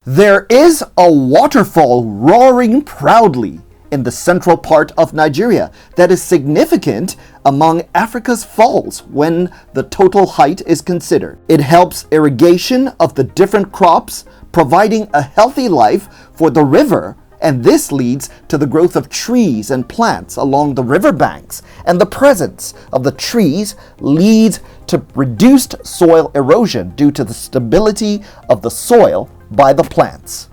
There is a waterfall roaring proudly in the central part of Nigeria that is significant among Africa's falls when the total height is considered. It helps irrigation of the different crops, providing a healthy life for the river, and this leads to the growth of trees and plants along the riverbanks, and the presence of the trees leads to reduced soil erosion due to the stability of the soil by the plants.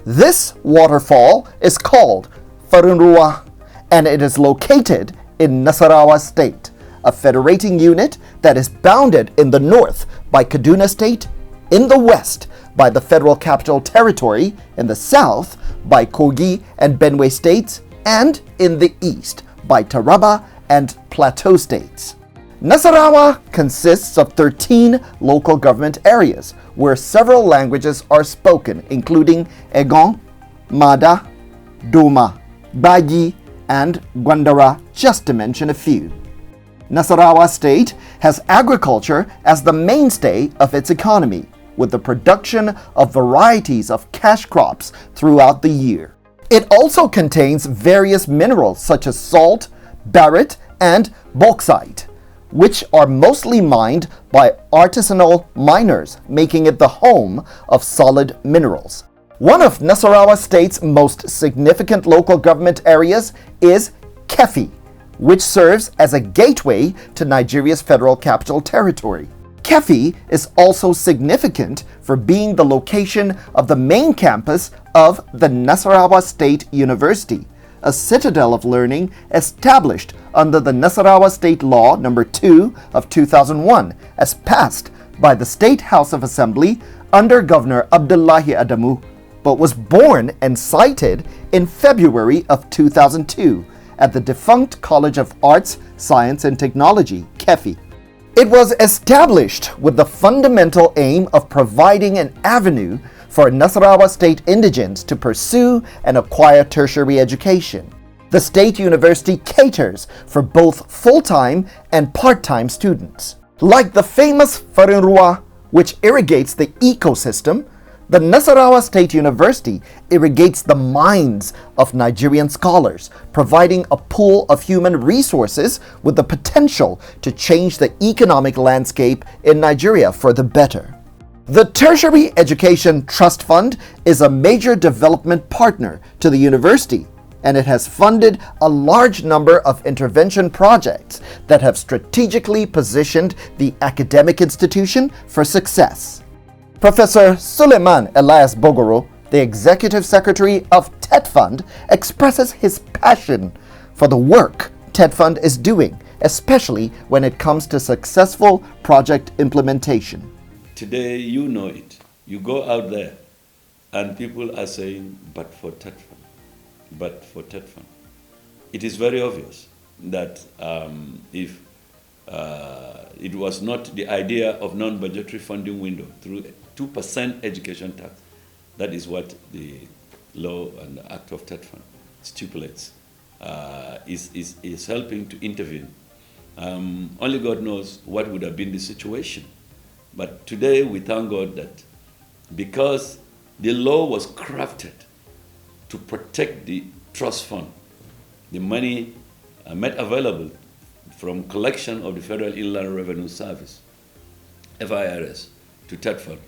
This waterfall is called Farunruwa, and it is located in Nasarawa State, a federating unit that is bounded in the north by Kaduna State, in the west by the Federal Capital Territory, in the south by Kogi and Benue states, and in the east by Taraba and Plateau states. Nasarawa consists of 13 local government areas where several languages are spoken, including Egon, Mada, Doma, Bagi, and Gwandara, just to mention a few. Nasarawa State has agriculture as the mainstay of its economy, with the production of varieties of cash crops throughout the year. It also contains various minerals such as salt, barite, and bauxite, which are mostly mined by artisanal miners, making it the home of solid minerals. One of Nasarawa State's most significant local government areas is Kefi, which serves as a gateway to Nigeria's Federal Capital Territory. Kefi is also significant for being the location of the main campus of the Nasarawa State University, a citadel of learning established under the Nasarawa State Law No. 2 of 2001, as passed by the State House of Assembly under Governor Abdullahi Adamu, but was born and sited in February of 2002 at the defunct College of Arts, Science and Technology, Kefi. It was established with the fundamental aim of providing an avenue for Nasarawa State indigents to pursue and acquire tertiary education. The State University caters for both full-time and part-time students. Like the famous Farunruwa, which irrigates the ecosystem, the Nasarawa State University irrigates the minds of Nigerian scholars, providing a pool of human resources with the potential to change the economic landscape in Nigeria for the better. The Tertiary Education Trust Fund is a major development partner to the university, and it has funded a large number of intervention projects that have strategically positioned the academic institution for success. Professor Suleiman Elias Bogoro, the Executive Secretary of TETFund, expresses his passion for the work TETFund is doing, especially when it comes to successful project implementation. Today, you know it. You go out there and people are saying, but for TETFund, but for TETFund. It is very obvious that if it was not the idea of non-budgetary funding window through 2% education tax, that is what the law and the act of TETFund stipulates, is helping to intervene. Only God knows what would have been the situation. But today we thank God that because the law was crafted to protect the trust fund, the money made available from collection of the Federal Inland Revenue Service, FIRS, to TETFund.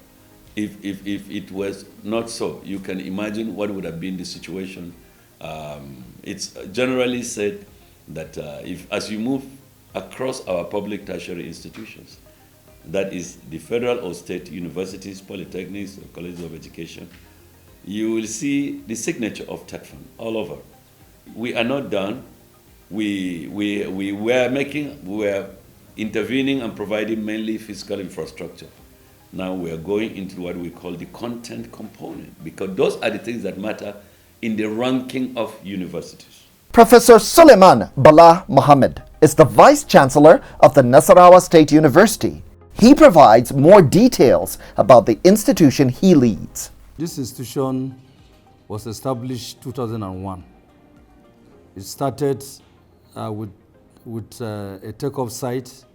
If it was not so, you can imagine what would have been the situation. It's generally said that as you move across our public tertiary institutions, that is the federal or state universities, polytechnics, or colleges of education, you will see the signature of TETFund all over. We are not done. We were intervening and providing mainly physical infrastructure. Now we are going into what we call the content component, because those are the things that matter in the ranking of universities. Professor Suleiman Bala Mohammed is the Vice Chancellor of the Nasarawa State University. He provides more details about the institution he leads. This institution was established 2001. It started with a take-off site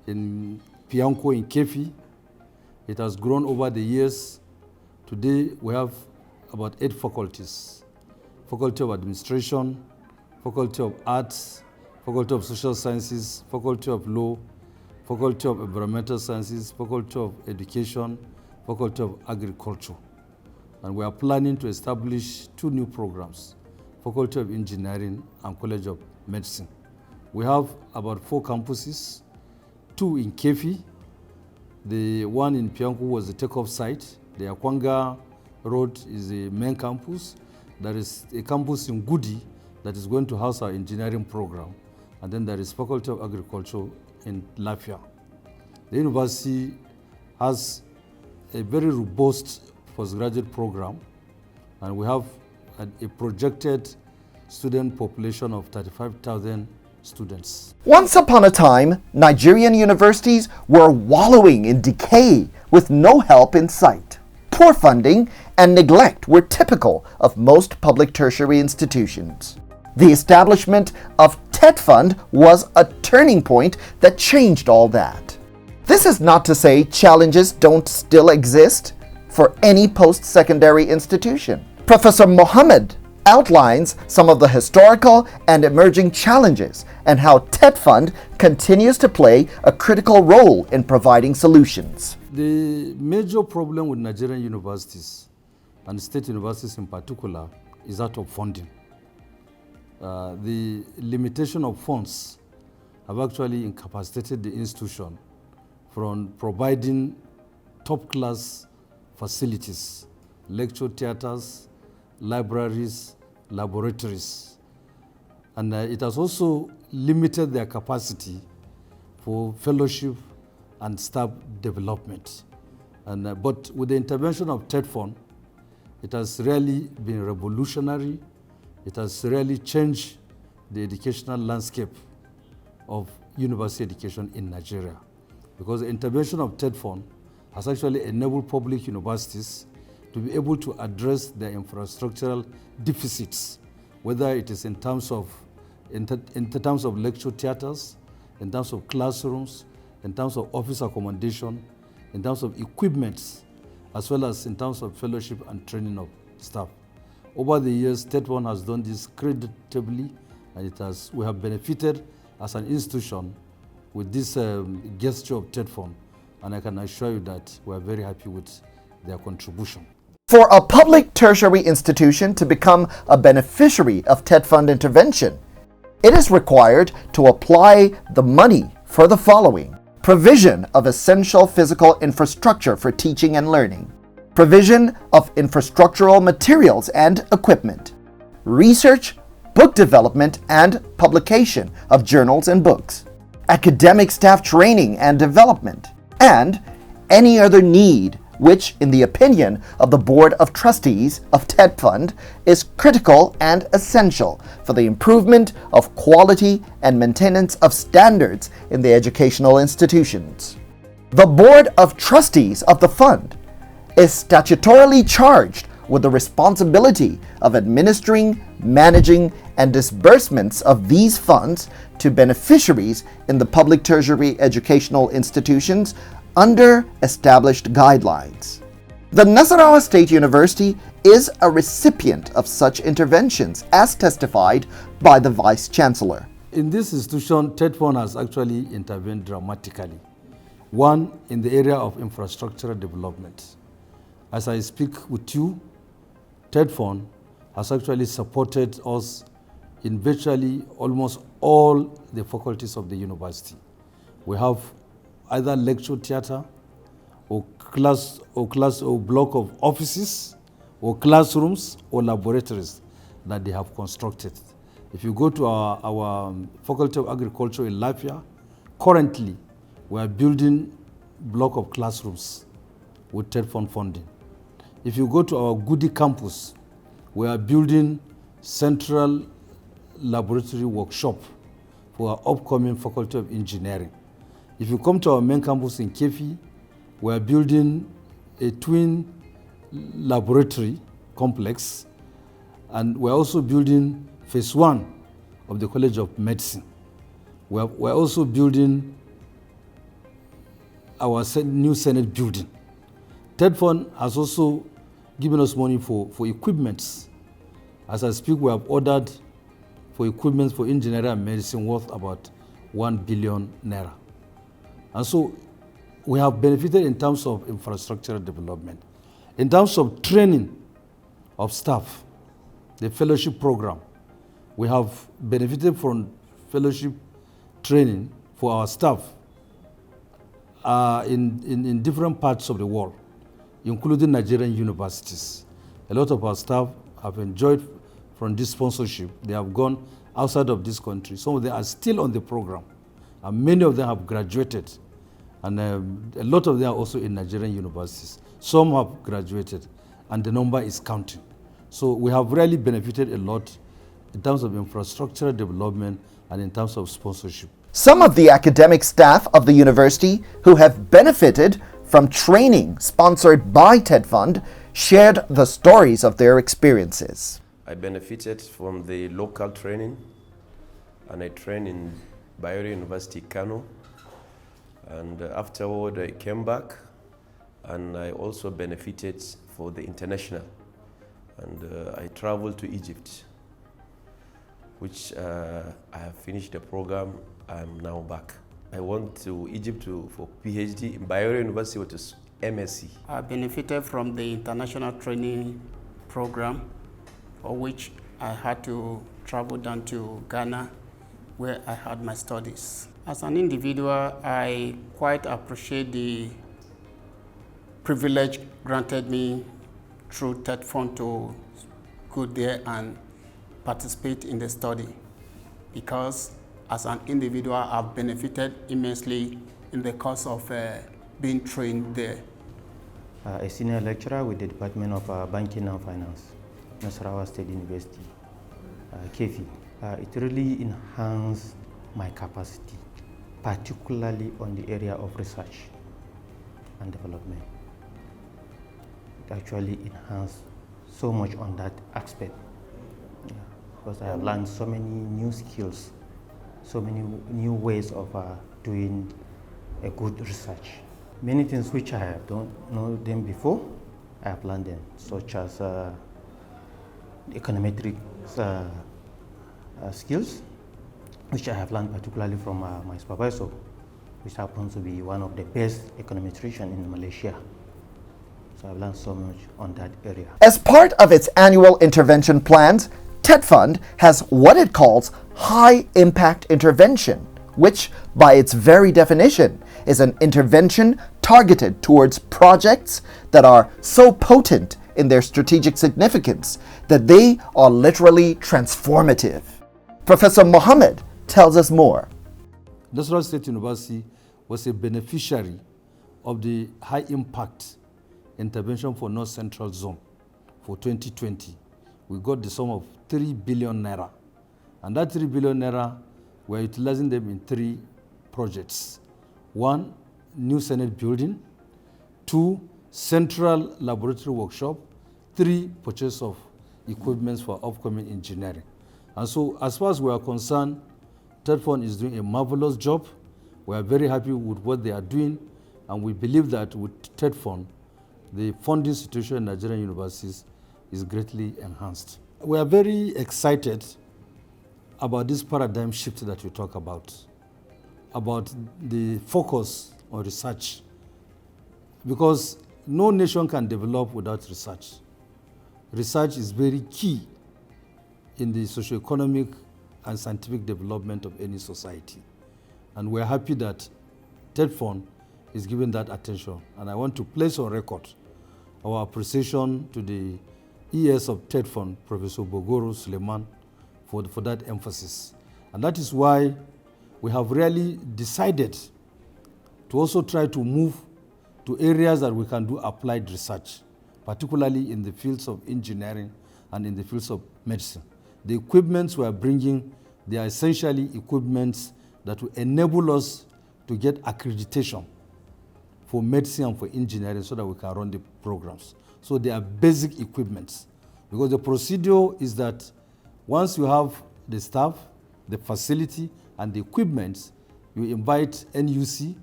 in Pianco in Kefi. It has grown over the years Today, we have about 8 faculties: Faculty of Administration, Faculty of Arts, Faculty of Social Sciences, Faculty of Law, Faculty of Environmental Sciences, Faculty of Education, Faculty of Agriculture. And we are planning to establish 2 new programs: Faculty of Engineering and College of Medicine. We have about 4 campuses, 2 in Kefi. The one in Pianku was the takeoff site. The Akwanga Road is the main campus. There is a campus in Gudi that is going to house our engineering program. And then there is Faculty of Agriculture in Lafia. The university has a very robust postgraduate program, and we have a projected student population of 35,000 students. Once upon a time, Nigerian universities were wallowing in decay with no help in sight. Poor funding and neglect were typical of most public tertiary institutions. The establishment of TETFund was a turning point that changed all that. This is not to say challenges don't still exist for any post-secondary institution. Professor Mohammed outlines some of the historical and emerging challenges and how TETFund continues to play a critical role in providing solutions. The major problem with Nigerian universities, and state universities in particular, is that of funding. The limitation of funds have actually incapacitated the institution from providing top-class facilities, lecture theaters, libraries, laboratories. And it has also limited their capacity for fellowship and staff development. But with the intervention of TETFund, it has really been revolutionary. It has really changed the educational landscape of university education in Nigeria, because the intervention of TETFund has actually enabled public universities to be able to address their infrastructural deficits, whether it is in terms of lecture theaters, in terms of classrooms, in terms of office accommodation, in terms of equipment, as well as in terms of fellowship and training of staff. Over the years, TETFund has done this creditably, and we have benefited as an institution with this gesture of TETFund, and I can assure you that we are very happy with their contribution. For a public tertiary institution to become a beneficiary of TETFund intervention, it is required to apply the money for the following: provision of essential physical infrastructure for teaching and learning, provision of infrastructural materials and equipment, research, book development and publication of journals and books, academic staff training and development, and any other need which, in the opinion of the Board of Trustees of TETFund, is critical and essential for the improvement of quality and maintenance of standards in the educational institutions. The Board of Trustees of the Fund is statutorily charged with the responsibility of administering, managing, and disbursements of these funds to beneficiaries in the public tertiary educational institutions under established guidelines. The Nasarawa State University is a recipient of such interventions, as testified by the Vice Chancellor. In this institution, TETFund has actually intervened dramatically. One, in the area of infrastructural development. As I speak with you, TETFund has actually supported us in virtually almost all the faculties of the university. We have either lecture theater or block of offices or classrooms or laboratories that they have constructed. If you go to our Faculty of Agriculture in Lafia, currently we are building block of classrooms with TETFund funding. If you go to our Gudi campus, we are building central laboratory workshop for our upcoming Faculty of Engineering. If you come to our main campus in Kefi, we are building a twin laboratory complex, and we're also building phase 1 of the College of Medicine. We're also building our new Senate building. TETFund has also given us money for equipments. As I speak, we have ordered for equipment for engineering and medicine worth about 1 billion naira. And so we have benefited in terms of infrastructural development. In terms of training of staff, the fellowship program, we have benefited from fellowship training for our staff in different parts of the world, including Nigerian universities. A lot of our staff have enjoyed from this sponsorship. They have gone outside of this country. Some of them are still on the program, and many of them have graduated. And a lot of them are also in Nigerian universities. Some have graduated, and the number is counting. So we have really benefited a lot in terms of infrastructural development and in terms of sponsorship. Some of the academic staff of the university who have benefited from training sponsored by TETFund shared the stories of their experiences. I benefited from the local training, and I trained in Bayero University, Kano. And afterward, I came back, and I also benefited for the international. And I traveled to Egypt, which I have finished the program. I'm now back. I went to Egypt for PhD in Bayero University, which is MSc. I benefited from the international training program, for which I had to travel down to Ghana, where I had my studies. As an individual, I quite appreciate the privilege granted me through TETFund to go there and participate in the study, because as an individual, I've benefited immensely in the course of being trained there. A senior lecturer with the Department of Banking and Finance, Nasarawa State University, KEFI. It really enhanced my capacity, particularly on the area of research and development. It actually enhanced so much on that aspect, because I have learned so many new skills, so many new ways of doing a good research. Many things which I don't know them before, I have learned them, such as econometric skills, which I have learned particularly from my supervisor, which happens to be one of the best econometricians in Malaysia. So I've learned so much on that area. As part of its annual intervention plans, TETFund has what it calls high impact intervention, which by its very definition is an intervention targeted towards projects that are so potent in their strategic significance that they are literally transformative. Professor Mohammed tells us more. Nasarawa State University was a beneficiary of the high impact intervention for North Central Zone for 2020. We got the sum of 3 billion naira. And that 3 billion naira, we're utilizing them in 3 projects. 1, new Senate building. 2, central laboratory workshop. 3, purchase of equipment for upcoming engineering. And so as far as we are concerned, TETFund is doing a marvelous job. We are very happy with what they are doing, and we believe that with TETFund, the funding situation in Nigerian universities is greatly enhanced. We are very excited about this paradigm shift that we talk about the focus on research, because no nation can develop without research. Research is very key in the socio-economic and scientific development of any society. And we're happy that TETFund is given that attention. And I want to place on record our appreciation to the ES of TETFund, Professor Bogoro Suleiman, for that emphasis. And that is why we have really decided to also try to move to areas that we can do applied research, particularly in the fields of engineering and in the fields of medicine. The equipments we are bringing, they are essentially equipments that will enable us to get accreditation for medicine and for engineering so that we can run the programs. So they are basic equipments, because the procedure is that once you have the staff, the facility, and the equipment, you invite NUC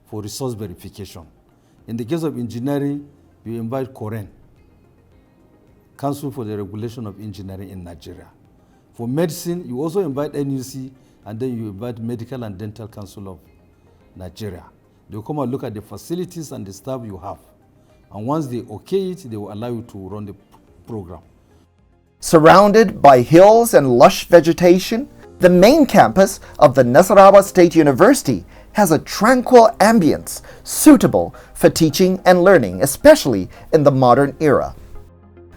for resource verification. In the case of engineering, you invite Koren Council for the Regulation of Engineering in Nigeria. For medicine, you also invite NUC, and then you invite Medical and Dental Council of Nigeria. They'll come and look at the facilities and the staff you have. And once they okay it, they will allow you to run the program. Surrounded by hills and lush vegetation, the main campus of the Nasarawa State University has a tranquil ambience suitable for teaching and learning, especially in the modern era.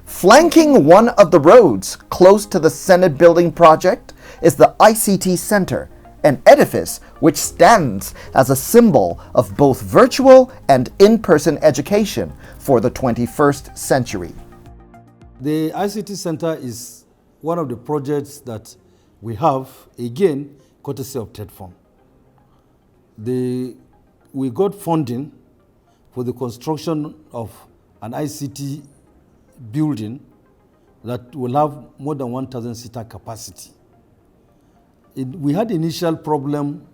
Flanking one of the roads close to the Senate Building project is the ICT Center, an edifice which stands as a symbol of both virtual and in-person education for the 21st century. The ICT Center is one of the projects that we have, again, courtesy of TETFund. We got funding for the construction of an ICT building that will have more than 1,000-seater capacity. We had initial problem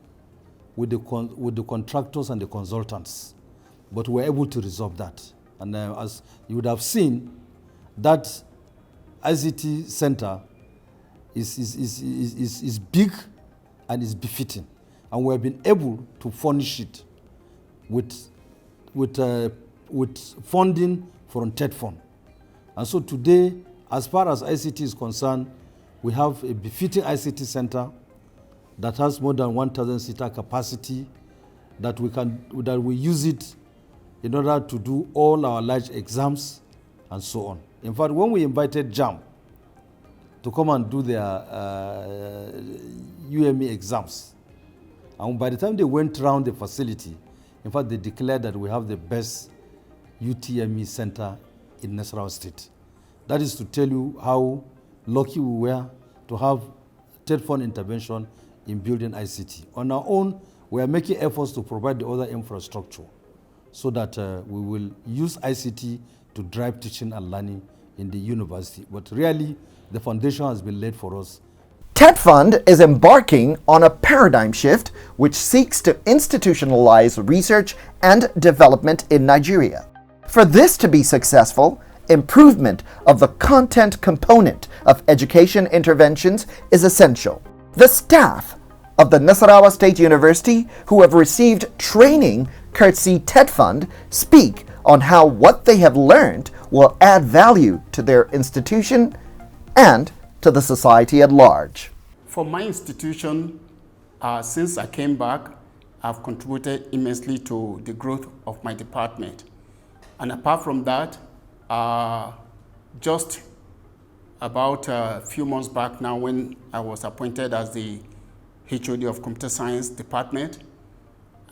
with the contractors and the consultants, but we were able to resolve that. And as you would have seen, that ICT center is big and is befitting, and we have been able to furnish it with funding from TETFund. And so today, as far as ICT is concerned, we have a befitting ICT center that has more than 1,000-seater capacity, that we use it in order to do all our large exams and so on. In fact, when we invited JAM to come and do their UME exams, and by the time they went around the facility, in fact, they declared that we have the best UTME center in Nasarawa State. That is to tell you how lucky we were to have TETFund intervention in building ICT. On our own, we are making efforts to provide the other infrastructure so that we will use ICT to drive teaching and learning in the university. But really, the foundation has been laid for us. TETFund is embarking on a paradigm shift which seeks to institutionalize research and development in Nigeria. For this to be successful, improvement of the content component of education interventions is essential. The staff of the Nasarawa State University who have received training courtesy TETFund speak on how what they have learned will add value to their institution and to the society at large. For my institution, since I came back, I've contributed immensely to the growth of my department. And apart from that, just about a few months back now, when I was appointed as the HOD of Computer Science Department,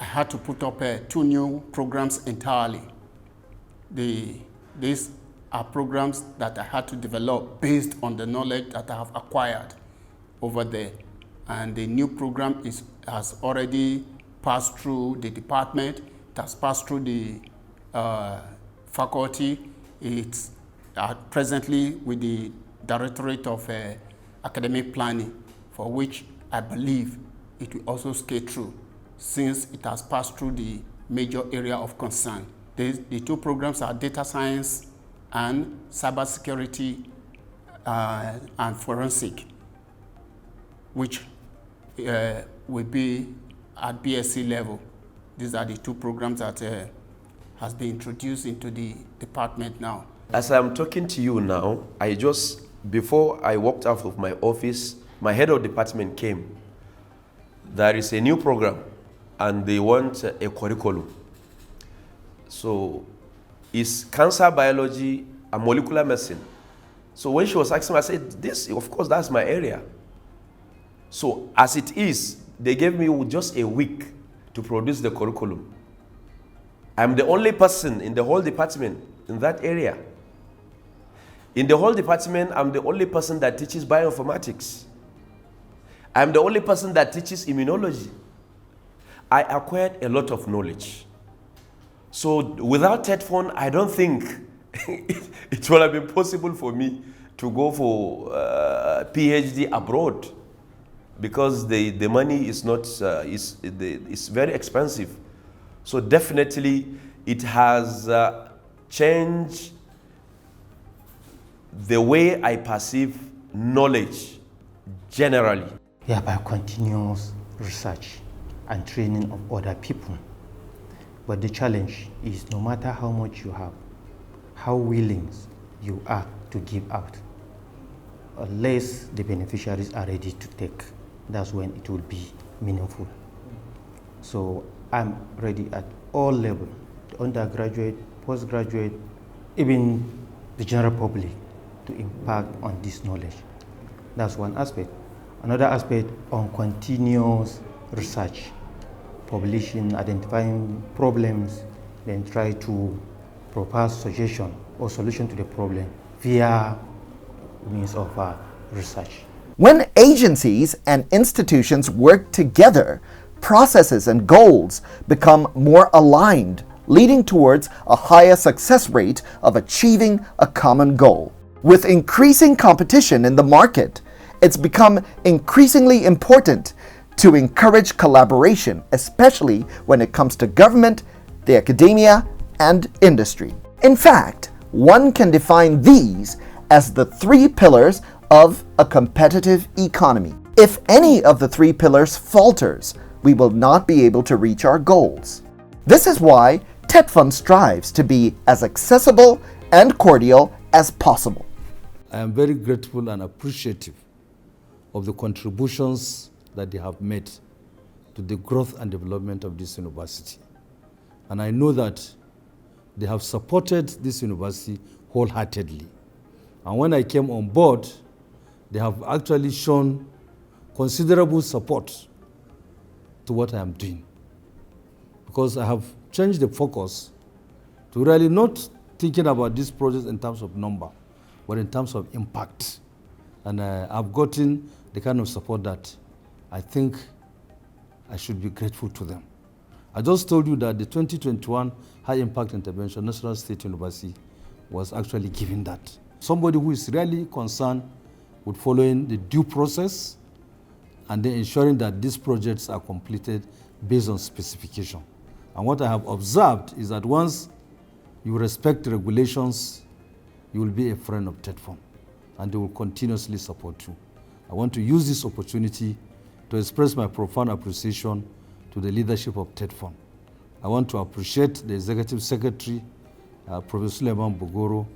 I had to put up 2 new programs entirely. These are programs that I had to develop based on the knowledge that I have acquired over there. And the new program has already passed through the department, it has passed through the faculty. It's presently with the Directorate of Academic Planning, for which I believe it will also scale through, since it has passed through the major area of concern. The 2 programs are data science and cybersecurity and forensic, which will be at BSc level. These are the 2 programs that has been introduced into the department now. As I'm talking to you now, before I walked out of my office, my head of department came. There is a new program and they want a curriculum. So it's cancer biology and molecular medicine. So when she was asking me, I said, this, of course, that's my area. So as it is, they gave me just a week to produce the curriculum. I'm the only person in the whole department in that area. In the whole department, I'm the only person that teaches bioinformatics. I'm the only person that teaches immunology. I acquired a lot of knowledge. So without TETFund, I don't think it would have been possible for me to go for PhD abroad, because the money is not it's very expensive. So definitely it has changed the way I perceive knowledge generally. Yeah, by continuous research and training of other people. But the challenge is no matter how much you have, how willing you are to give out, unless the beneficiaries are ready to take, that's when it will be meaningful. So I'm ready at all levels, the undergraduate, postgraduate, even the general public, to impact on this knowledge. That's one aspect. Another aspect on continuous research, publishing, identifying problems, then try to propose suggestion or solution to the problem via means of research. When agencies and institutions work together, processes and goals become more aligned, leading towards a higher success rate of achieving a common goal. With increasing competition in the market, it's become increasingly important to encourage collaboration, especially when it comes to government, the academia, and industry. In fact, one can define these as the 3 pillars of a competitive economy. If any of the 3 pillars falters, we will not be able to reach our goals. This is why TETFund strives to be as accessible and cordial as possible. I am very grateful and appreciative of the contributions that they have made to the growth and development of this university. And I know that they have supported this university wholeheartedly. And when I came on board, they have actually shown considerable support to what I am doing. Because I have changed the focus to really not thinking about this project in terms of number, but in terms of impact. And I've gotten the kind of support that I think I should be grateful to them. I just told you that the 2021 High Impact Intervention National State University was actually given that. Somebody who is really concerned with following the due process and then ensuring that these projects are completed based on specification. And what I have observed is that once you respect the regulations, you will be a friend of TETFund, and they will continuously support you. I want to use this opportunity to express my profound appreciation to the leadership of TETFund. I want to appreciate the Executive Secretary, Professor Suleiman Bogoro,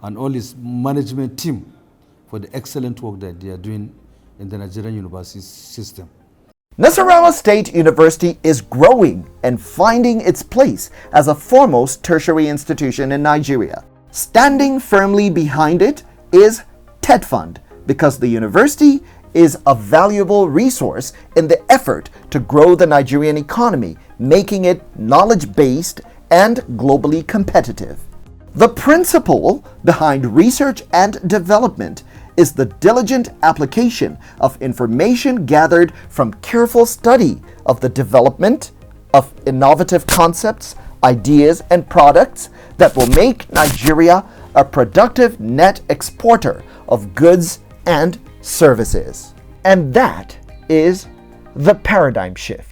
and all his management team for the excellent work that they are doing in the Nigerian university system. Nasarawa State University is growing and finding its place as a foremost tertiary institution in Nigeria. Standing firmly behind it is TETFund, because the university is a valuable resource in the effort to grow the Nigerian economy, making it knowledge-based and globally competitive. The principle behind research and development is the diligent application of information gathered from careful study of the development of innovative concepts, ideas, and products that will make Nigeria a productive net exporter of goods and services. And that is the paradigm shift.